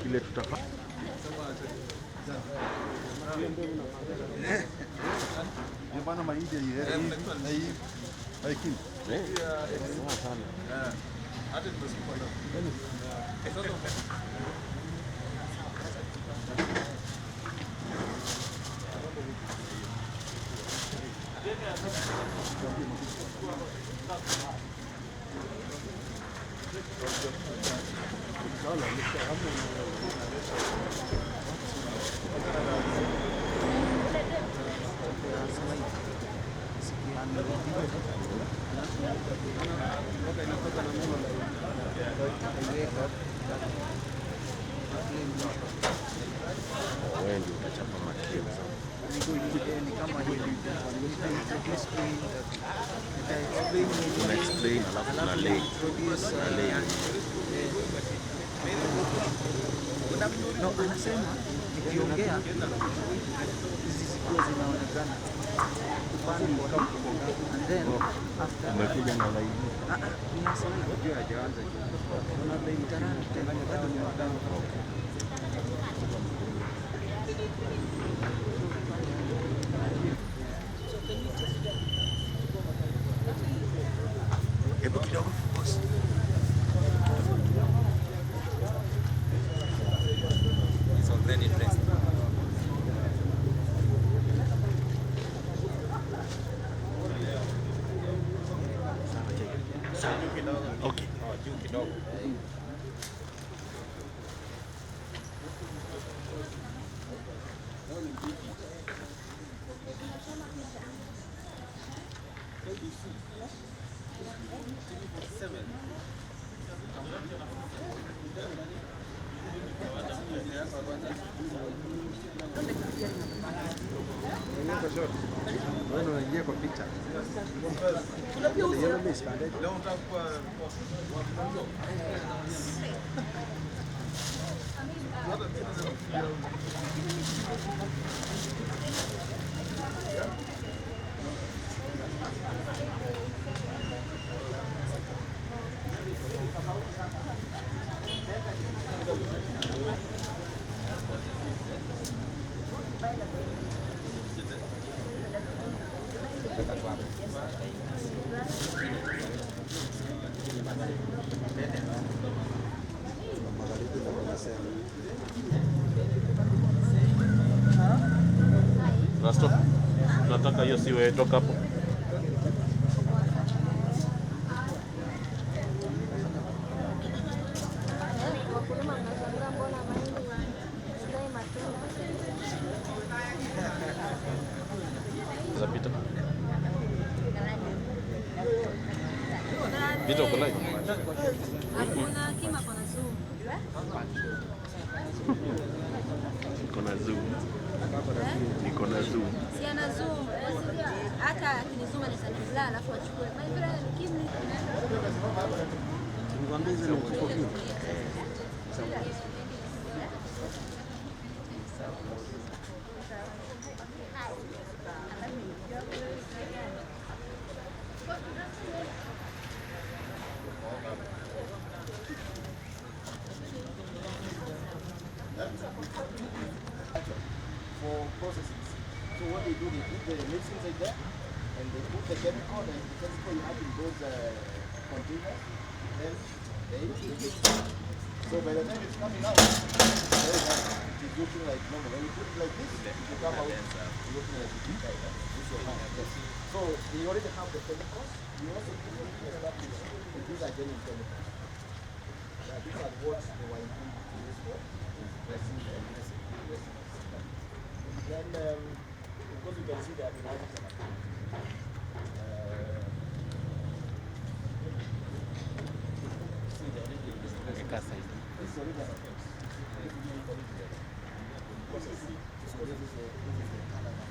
Kile tutafanya bana Maize haikim sana hata wengi utachapa makio una explain alafu na lay no, anasema nikiongea hizi zikuwa zinaonekana and then after umekuja na lay ninasema ndio hajaanza kuna lay mtarani tena bado ni wadau. hebu kidogo boss. It's already dressed. Okay. Bueno, unaingia kwa picha. Rasto, nataka hiyo siwe toka hapo. Zapita. Vito uko live? Hakuna kima kona zoom. Niko na zoom. Niko na zoom. Si ana zoom. Hata akinizoom anaweza nibla alafu achukue. My brother kimi. Nikwambie hizo ni mfuko hivi. For processing. So what they do, they put the mix inside there, and they put the chemical, and the chemical you have in those containers, then they use it. So by the time it's coming out, it is looking like normal. When you put it like this, it will come out looking like it's your mind. Yes. So we already have the chemicals. We also establish that these are genuine chemicals. Yeah, these are what they were intended to use for. Dressing and dressing. Then, because you can see they have been added to see the already this is already an offense. This is already an offense. So this is the color that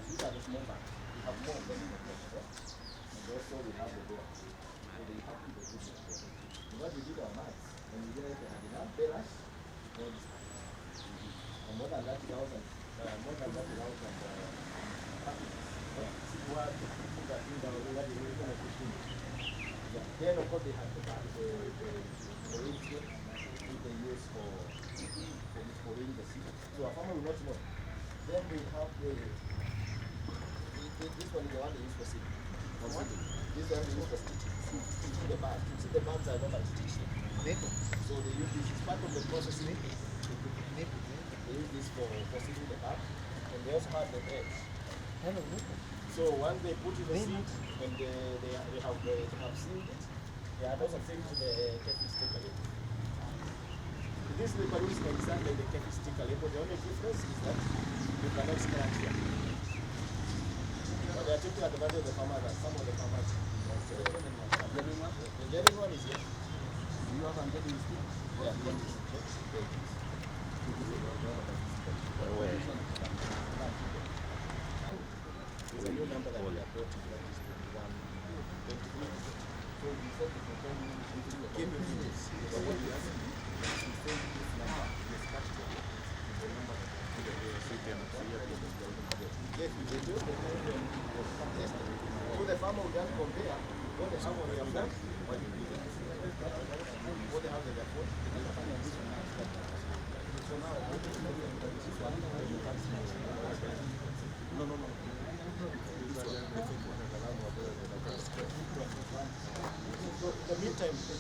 these are the small bags. We have more of them in the process. And also we have the door. So they have to be good. Because we did our maths, and we realized they had enough bellers for this. And more than 30,000 Then of course they had the bag, the instrument which they use for weighing the seed. So a farmer will not know. Then we have this one is the one they use for seed. This one is used for stitching the bag. You see the bags are not stitched. So they use this as part of the processing. They use this for sealing the bag. And they also have the edge. So once they put in the seed and they have sealed it, they are also sent to the KEPHIS sticker label. This reproduce exactly the KEPHIS sticker label. The only difference is that you cannot scratch them. But they are taking advantage of the farmers and some of the farmers. The genuine one is here. Do you have a genuine stick? Yeah. It's a new number that we have brought to that is 2123. So we said that we're going to give you this. But what we have to do is to send this number, this capital, the number that yes, we will do it. So the farmer will just compare what the farmer will have done, what you do. What they have in their phone, so now, no. So the meantime, you can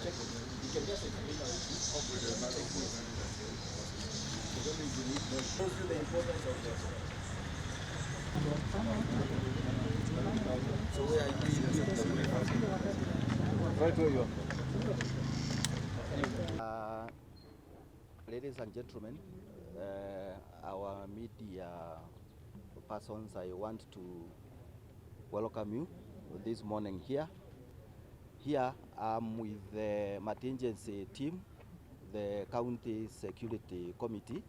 check it. You can just explain how it is. Shows you the importance of this. So where are you? Right where you are. Ladies and gentlemen, our media persons, I want to welcome you this morning here. Here I'm with the contingency team, the County Security Committee,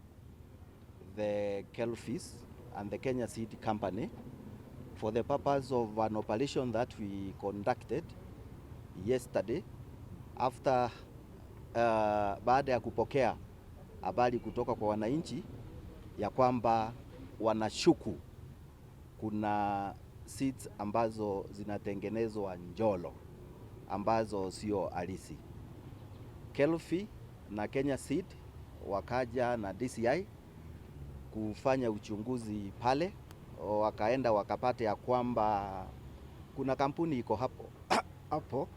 the KEPHIS and the Kenya Seed Company for the purpose of an operation that we conducted yesterday after baada ya kupokea habari kutoka kwa wananchi ya kwamba wanashuku kuna seeds ambazo zinatengenezwa Njolo ambazo sio halisi. KEPHIS na Kenya Seed wakaja na DCI kufanya uchunguzi pale, wakaenda wakapata ya kwamba kuna kampuni iko hapo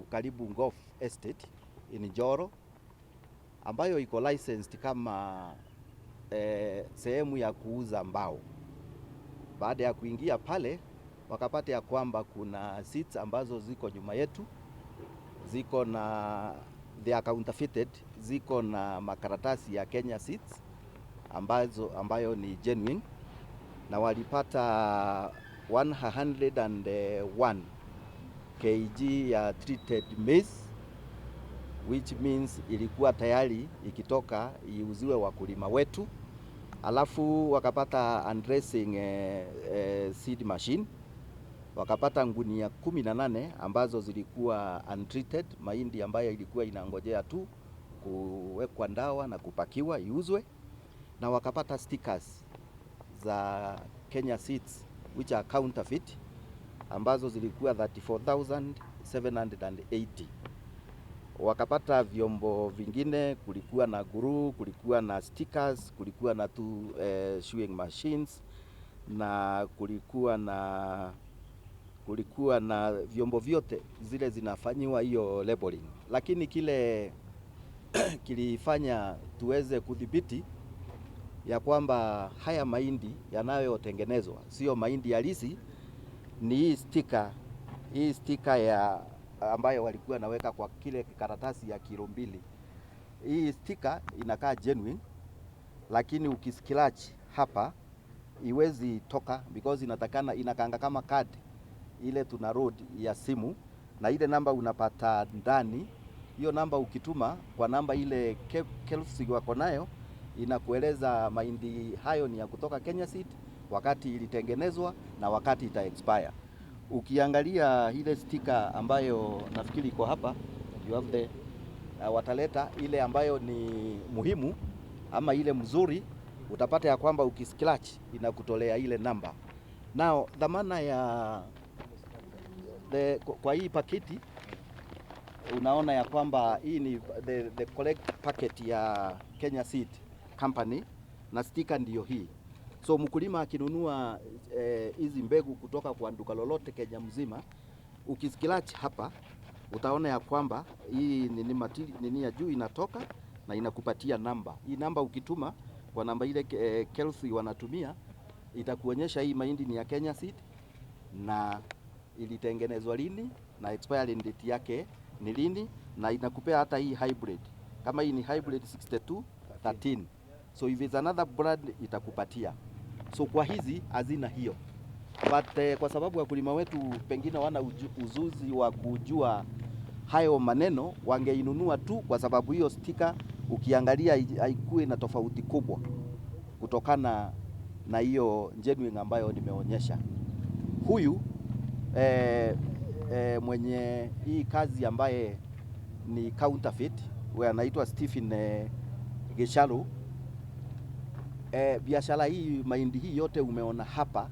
karibu Golf Estate in Njoro ambayo iko licensed kama sehemu ya kuuza mbao. Baada ya kuingia pale wakapata ya kwamba kuna seeds ambazo ziko nyuma yetu, ziko na they are counterfeited, ziko na makaratasi ya Kenya Seeds ambayo ni genuine, na walipata 101 kg ya treated maize, which means ilikuwa tayari ikitoka iuziwe wakulima wetu. Alafu wakapata undressing seed machine, wakapata ngunia 18 ambazo zilikuwa untreated, mahindi ambayo ilikuwa inangojea tu kuwekwa ndawa na kupakiwa iuzwe, na wakapata stickers za Kenya Seeds which are counterfeit ambazo zilikuwa 34,780. wakapata vyombo vingine, kulikuwa na guru, kulikuwa na stickers, kulikuwa na sewing machines na kulikuwa na vyombo vyote zile zinafanyiwa hiyo labeling. Lakini kile kilifanya tuweze kudhibiti ya kwamba haya mahindi yanayotengenezwa sio mahindi halisi, ni hii stika ya ambayo walikuwa naweka kwa kile karatasi ya kilo 2. Hii stika inakaa genuine, lakini ukiscratch hapa iwezi toka because inakanga kama card ile tuna road ya simu, na ile namba unapata ndani. Hiyo namba ukituma kwa namba ile KEPHIS wako nayo, inakueleza mahindi hayo ni ya kutoka Kenya Seed, wakati ilitengenezwa na wakati ita expire. Ukiangalia ile sticker ambayo nafikiri iko hapa, you have the wataleta ile ambayo ni muhimu ama ile mzuri, utapata ya kwamba ukiscratch inakutolea ile namba. Now dhamana ya kwa hii paketi unaona ya kwamba hii ni the collect packet ya Kenya Seed Company na sticker ndiyo hii. So mkulima akinunua hizi mbegu kutoka kwa duka lolote Kenya mzima, ukiscratch hapa utaona ya kwamba hii nini ya juu inatoka na inakupatia namba. Hii namba ukituma kwa namba ile KEPHIS wanatumia, itakuonyesha hii mahindi ni ya Kenya Seed na ilitengenezwa lini na expiry date yake ni lini, na inakupea hata hii hybrid. Kama hii ni hybrid 6213, so if it's another brand itakupatia. So kwa hizi hazina hiyo, but kwa sababu wakulima wetu pengine wana uzuzi wa kujua hayo maneno, wangeinunua tu kwa sababu hiyo sticker ukiangalia haikuwa na tofauti kubwa kutokana na hiyo genuine ambayo nimeonyesha. Huyu mwenye hii kazi ambaye ni counterfeit, huyu anaitwa Stephen Gesharu. Biashara hii mahindi hii yote umeona hapa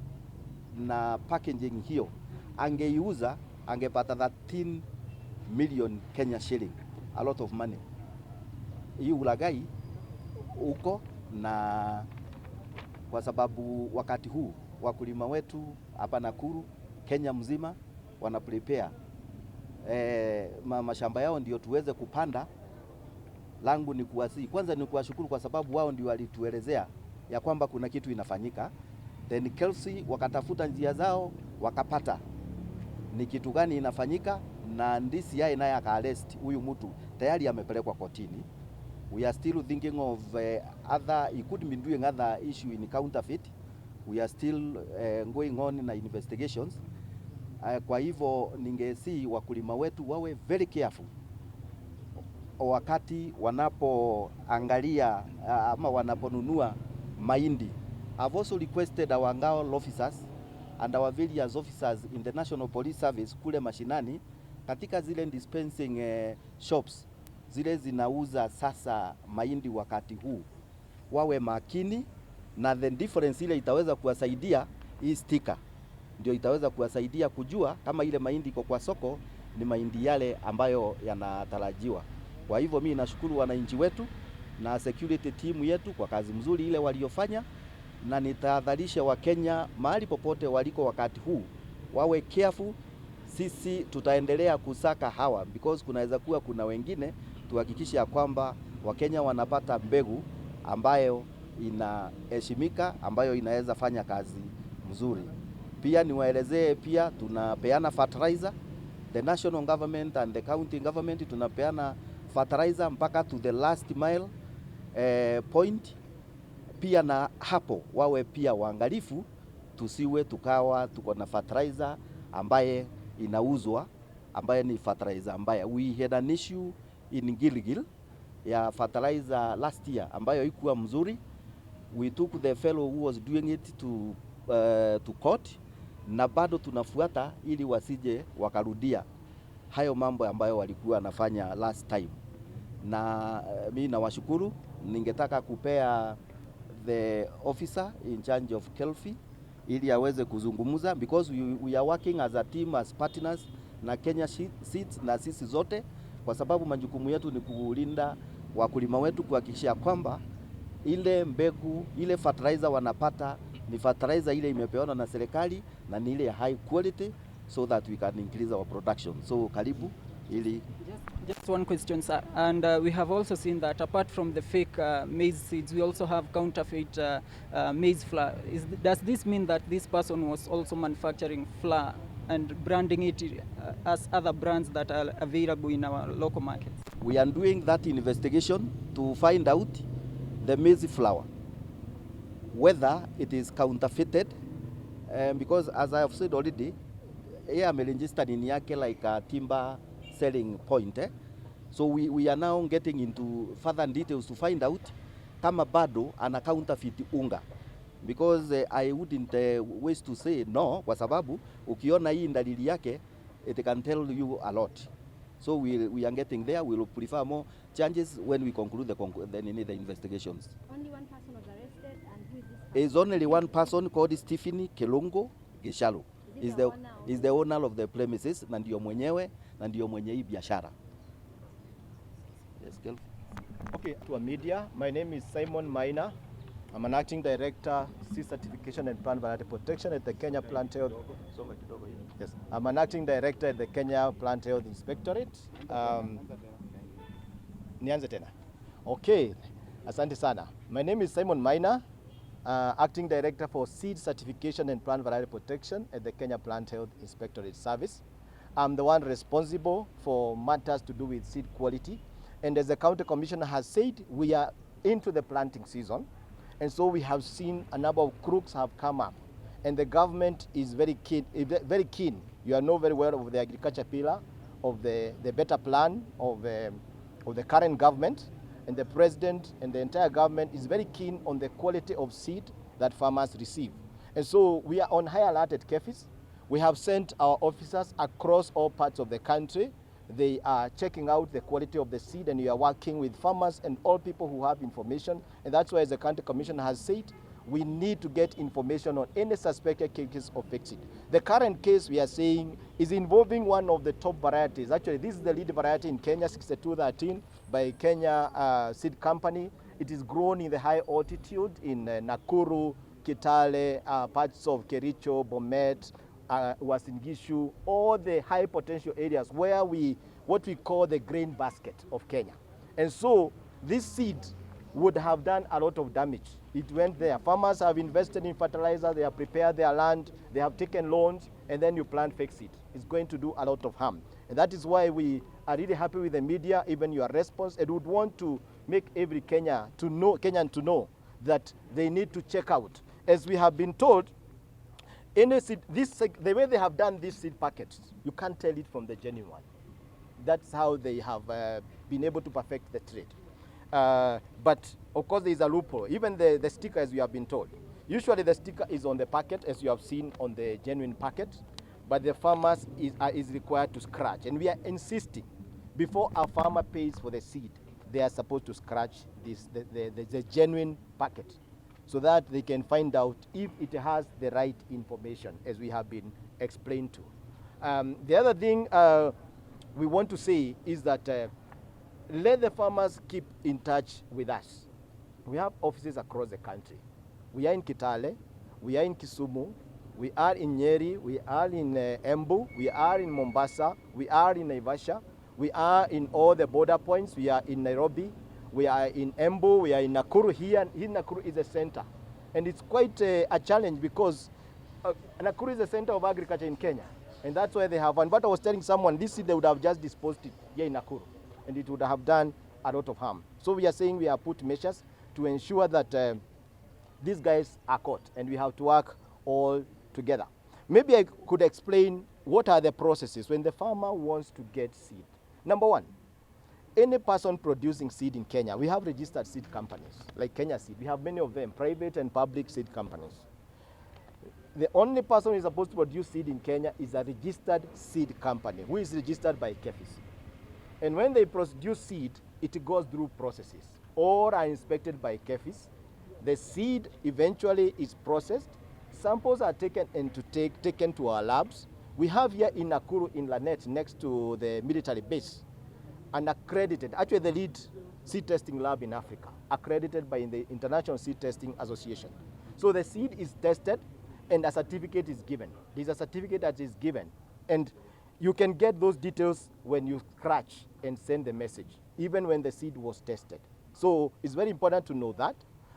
na packaging hiyo, angeiuza angepata 13 million Kenya shilling, a lot of money. Hii ulagai uko na kwa sababu wakati huu wakulima wetu hapa Nakuru, Kenya mzima wana prepare mashamba yao ndio tuweze kupanda. Langu ni kwanza ni kuwashukuru kwa sababu wao ndio walituelezea ya kwamba kuna kitu inafanyika, then KEPHIS wakatafuta njia zao wakapata ni kitu gani inafanyika, na ndisi yeye naye akaarrest huyu mtu, tayari amepelekwa kotini. We are still thinking of he could be doing other issue in counterfeit. We are still going on na investigations. Kwa hivyo ningesi wakulima wetu wawe very careful wakati wanapoangalia ama wanaponunua mahindi. I've also requested our Ngao officers and our various officers in the National Police Service kule mashinani, katika zile dispensing shops zile zinauza sasa mahindi wakati huu, wawe makini na the difference ile itaweza kuwasaidia. Hii sticker ndio itaweza kuwasaidia kujua kama ile mahindi iko kwa soko ni mahindi yale ambayo yanatarajiwa. Kwa hivyo mimi nashukuru wananchi wetu na security team yetu kwa kazi mzuri ile waliofanya, na nitahadharisha Wakenya mahali popote waliko wakati huu wawe careful. Sisi tutaendelea kusaka hawa because kunaweza kuwa kuna wengine, tuhakikishe ya kwamba Wakenya wanapata mbegu ambayo inaheshimika, ambayo inaweza fanya kazi mzuri. Pia niwaelezee pia tunapeana fertilizer, the national government and the county government tunapeana fertilizer mpaka to the last mile point. Pia na hapo wawe pia waangalifu, tusiwe tukawa tuko na fertilizer ambaye inauzwa ambaye ni fertilizer ambaye. We had an issue in Gilgil ya fertilizer last year ambayo haikuwa mzuri. We took the fellow who was doing it to court, na bado tunafuata ili wasije wakarudia hayo mambo ambayo walikuwa wanafanya last time. Na mimi nawashukuru, ningetaka kupea the officer in charge of KEPHIS ili aweze kuzungumza because we are working as a team, as partners na Kenya Seeds na sisi zote kwa sababu majukumu yetu ni kulinda wakulima wetu, kuhakikisha kwamba ile mbegu, ile fertilizer wanapata ni fertilizer ile imepewa na serikali na ni ile high quality, so that we can increase our production. So karibu ili Just one question, sir. And we have also seen that apart from the fake maize seeds, we also have counterfeit maize flour. Does this mean that this person was also manufacturing flour and branding it as other brands that are available in our local markets? we are doing that investigation to find out the maize flour, whether it is counterfeited, because as I have said already, here I'm registered in yake like a timber selling point. So we are now getting into further details to find out kama bado ana counterfeit unga, because I wouldn't waste to say no, kwa sababu ukiona hii dalili yake it can tell you a lot. So we are getting there. We will prefer more changes when we conclude the investigations. Only one person was arrested, and who is this person? Is only one person called Stephen Kelongo Gishalo. Is the owner of the premises, na ndio mwenyewe na ndio mwenye hii biashara. Yes, Kel. Okay, to a media, my name is Simon Maina. I'm an acting director, seed certification and plant variety protection at the Kenya Plant Health. Yes, I'm an acting director at the Kenya Plant Health Inspectorate. Nianze tena. Okay, asante sana. My name is Simon Maina, acting director for seed certification and plant variety protection at the Kenya Plant Health Inspectorate Service. I'm the one responsible for matters to do with seed quality. And as the county commissioner has said, we are into the planting season. And so we have seen a number of crooks have come up. And the government is very keen. You are know very well of the agriculture pillar, of the better plan of the current government. And the president and the entire government is very keen on the quality of seed that farmers receive. And so we are on high alert at KEPHIS. We have sent our officers across all parts of the country. They are checking out the quality of the seed, and we are working with farmers and all people who have information. And that's why, as the county commissioner has said, we need to get information on any suspected cases of fake seed. The current case we are saying is involving one of the top varieties. Actually, this is the lead variety in Kenya, 6213, by Kenya Seed Company. It is grown in the high altitude in Nakuru, Kitale, parts of Kericho, Bomet, Uasin Gishu, all the high potential areas where what we call the grain basket of Kenya. And so this seed would have done a lot of damage. It went there. Farmers have invested in fertilizer, they have prepared their land, they have taken loans, and then you plant fake seed. It's going to do a lot of harm. And that is why we are really happy with the media, even your response, and would want to make every Kenyan to know that they need to check out. As we have been told, any seed, the way they have done these seed packets, you can't tell it from the genuine one. That's how they have been able to perfect the trade. But of course there is a loophole. Even the sticker, as we have been told. Usually the sticker is on the packet, as you have seen on the genuine packet, but the farmers is required to scratch. And we are insisting, before a farmer pays for the seed, they are supposed to scratch the genuine packet, so that they can find out if it has the right information, as we have been explained to. The other thing we want to say is that let the farmers keep in touch with us. We have offices across the country. We are in Kitale, we are in Kisumu, we are in Nyeri, we are in Embu, we are in Mombasa, we are in Naivasha, we are in all the border points, we are in Nairobi, we are in Embu, we are in Nakuru. Here Nakuru is a center. And it's quite a challenge because Nakuru is the center of agriculture in Kenya. And that's why they have, and what I was telling someone, this seed they would have just disposed it here in Nakuru. And it would have done a lot of harm. So we are saying we have put measures to ensure that these guys are caught. And we have to work all together. Maybe I could explain what are the processes when the farmer wants to get seed. Number one, any person producing seed in Kenya, we have registered seed companies, like Kenya Seed. We have many of them, private and public seed companies. The only person who is supposed to produce seed in Kenya is a registered seed company, who is registered by KEPHIS. And when they produce seed, it goes through processes. All are inspected by KEPHIS. The seed eventually is processed. Samples are taken and taken to our labs. We have here in Nakuru, in Lanet, next to the military base, an accredited, actually the lead seed testing lab in Africa, accredited by the International Seed Testing Association. So the seed is tested and a certificate is given. There's a certificate that is given, and you can get those details when you scratch and send the message, even when the seed was tested. So it's very important to know that.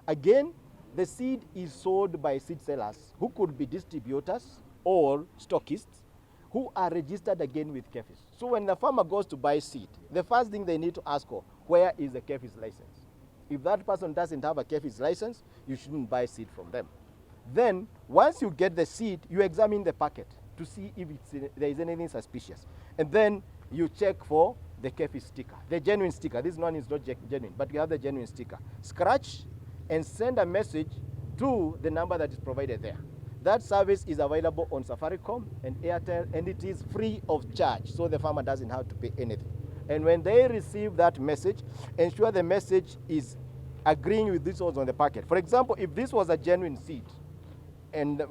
Again, the seed is sold by seed sellers who could be distributors or stockists who are registered again with KEPHIS. So when the farmer goes to buy seed, the first thing they need to ask for, where is the KEPHIS license? If that person doesn't have a KEPHIS license, you shouldn't buy seed from them. Then, once you get the seed, you examine the packet to see if there is anything suspicious. And then you check for the KEPHIS sticker, the genuine sticker. This one is not genuine, but you have the genuine sticker. Scratch and send a message to the number that is provided there. That service is available on Safaricom and Airtel, and it is free of charge, so the farmer doesn't have to pay anything. And when they receive that message, ensure the message is agreeing with this was on the packet. For example, if this was a genuine seed, and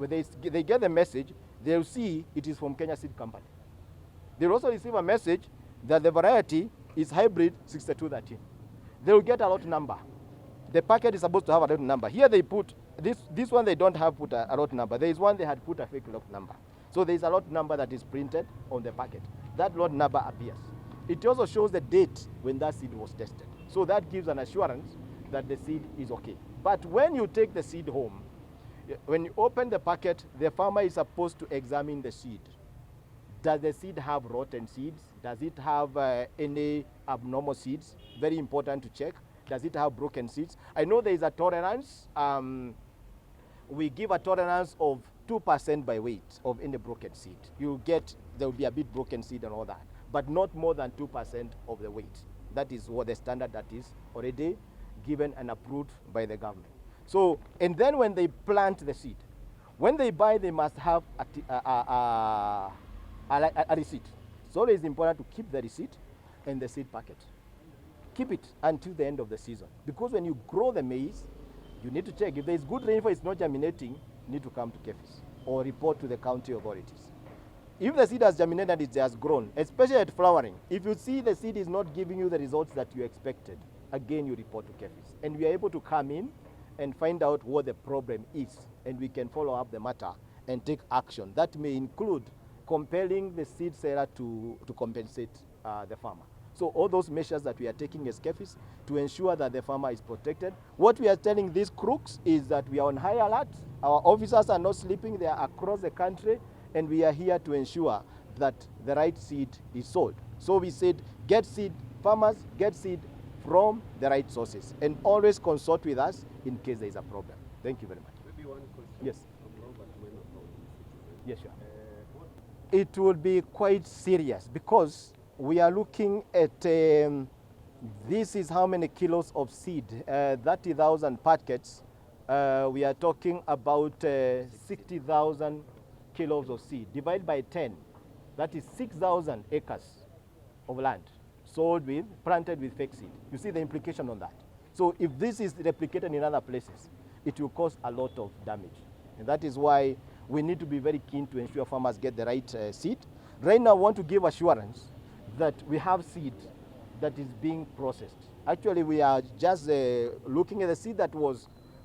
they get the message, they'll see it is from Kenya Seed Company. They'll also receive a message that the variety is hybrid 6213. They'll get a lot number. The packet is supposed to have a lot number. Here they put, this one they don't have put a lot number. There is one they had put a fake lot number. So there is a lot number that is printed on the packet. That lot number appears. It also shows the date when that seed was tested. So that gives an assurance that the seed is okay. But when you take the seed home, when you open the packet, the farmer is supposed to examine the seed. Does the seed have rotten seeds? Does it have any abnormal seeds? Very important to check. Does it have broken seeds? I know there is a tolerance. We give a tolerance of 2% by weight of any broken seed. You'll get, there will be a bit broken seed and all that, but not more than 2% of the weight. That is what the standard that is already given and approved by the government. So, and then when they plant the seed, when they buy, they must have a receipt. So it is important to keep the receipt and the seed packet. Keep it until the end of the season. Because when you grow the maize, you need to check. If there is good rainfall, it's not germinating, you need to come to KEPHIS or report to the county authorities. If the seed has germinated, it has grown, especially at flowering. If you see the seed is not giving you the results that you expected, again you report to KEPHIS. And we are able to come in and find out what the problem is, and we can follow up the matter and take action. That may include compelling the seed seller to compensate the farmer. So all those measures that we are taking as KEPHIS to ensure that the farmer is protected. What we are telling these crooks is that we are on high alert. Our officers are not sleeping, they are across the country, and we are here to ensure that the right seed is sold. So we said, get seed, farmers, get seed from the right sources, and always consult with us in case there is a problem. Thank you very much. Maybe one question. Yes. From Robert Maina from Yes, sure. It will be quite serious because we are looking at, this is how many kilos of seed, 30,000 packets. We are talking about 60,000 kilos of seed. Divided by 10, that is 6,000 acres of land sold with, planted with fake seed. You see the implication on that. So if this is replicated in other places, it will cause a lot of damage. And that is why we need to be very keen to ensure farmers get the right seed. Right now, I want to give assurance that we have seed that is being processed. Actually, we are just looking at the seed that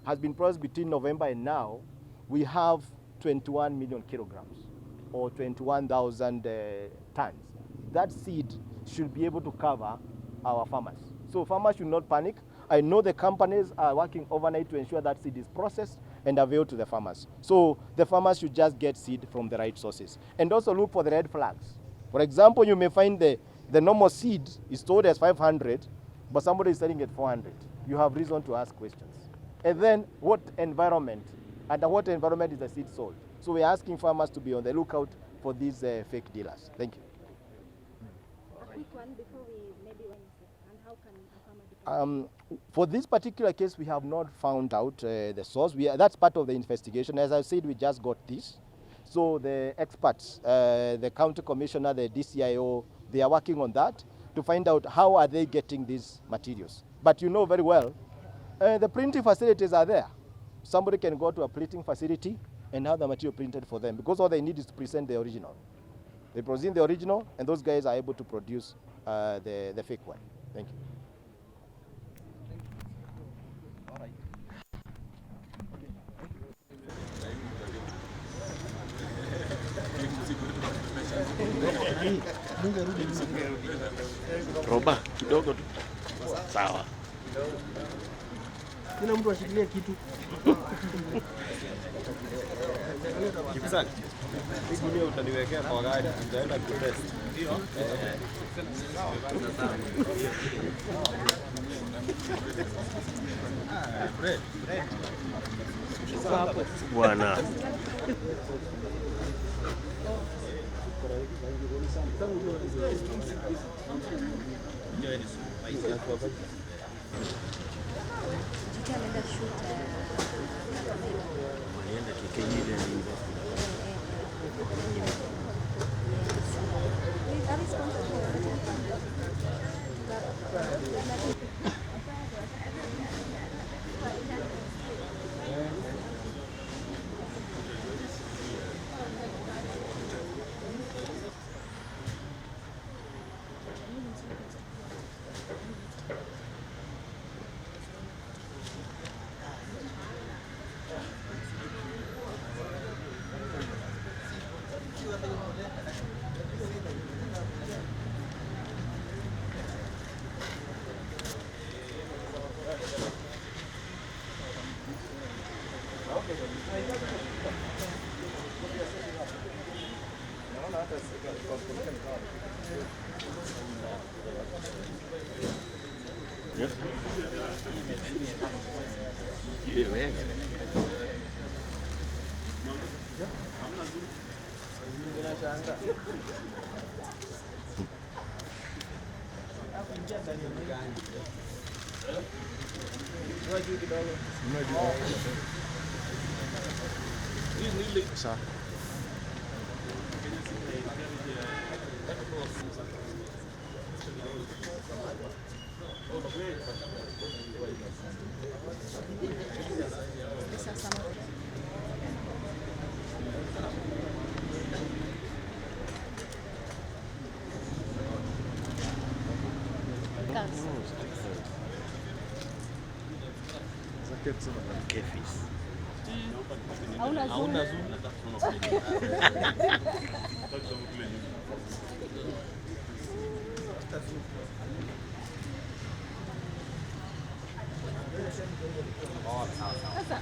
has been processed between November and now. We have 21 million kilograms or 21,000 tons. That seed should be able to cover our farmers. So farmers should not panic. I know the companies are working overnight to ensure that seed is processed and available to the farmers. So the farmers should just get seed from the right sources. And also look for the red flags. For example, you may find the normal seed is sold as 500, but somebody is selling at 400. You have reason to ask questions. And then what environment, under what environment is the seed sold? So we're asking farmers to be on the lookout for these fake dealers. Thank you. A quick one before we maybe Wednesday. And how can a farmer defend? For this particular case, we have not found out the source. That's part of the investigation. As I said, we just got this. So the experts, the county commissioner, the DCIO, they are working on that to find out how are they getting these materials. But you know very well, the printing facilities are there. Somebody can go to a printing facility and have the material printed for them because all they need is to present the original. They present the original and those guys are able to produce the fake one. Thank you. All right. Roba kidogo tu. Sawa. Kila mtu ashikilie kitu. Kipsani. Hii gunia utaniwekea kwa gari, nitaenda kutest. Ndio. Bwana. Niende kikijile ni Sasa KEPHIS. Hauna zoom. Sasa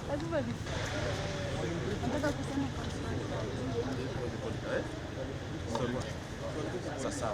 lazima nataka kusema Sasa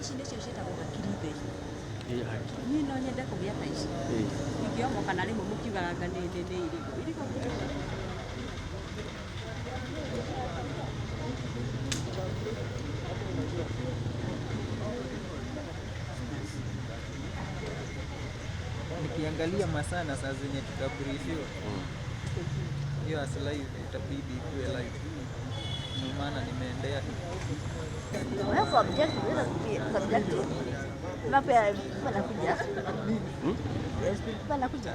ici nĩcio ciĩtagwo makirimbĩri. Niĩ no nyende kũgĩa ta ici. Ingĩomo kana rĩmwe mũkiugaga anga nĩ irĩkũ. Nikiangalia masaa na saa zenye tutabrifiwa hiyo as live itabidi ikuwe live, ndio maana nimeendea Well, subjective. Mapya panakuja. Panakuja.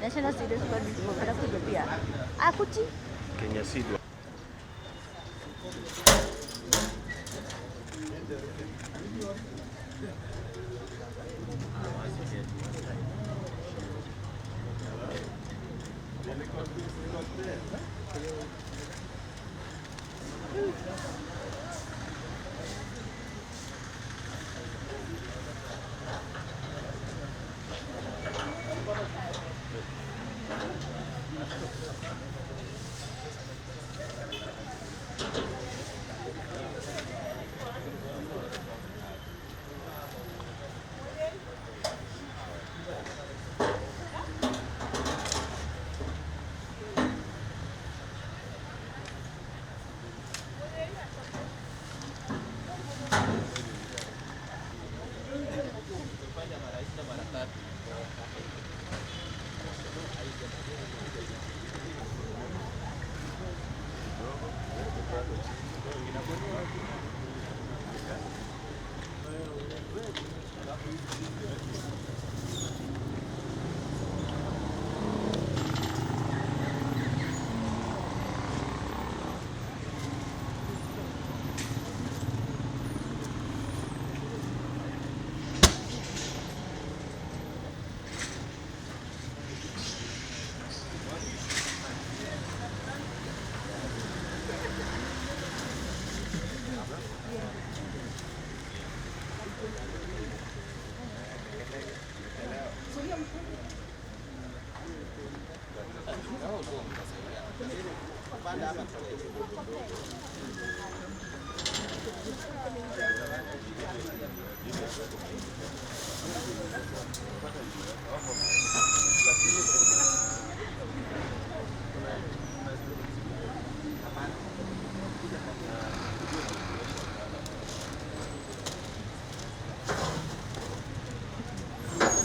National Students Code panakuja pia. Akuchi. Kenya Seed. Lakini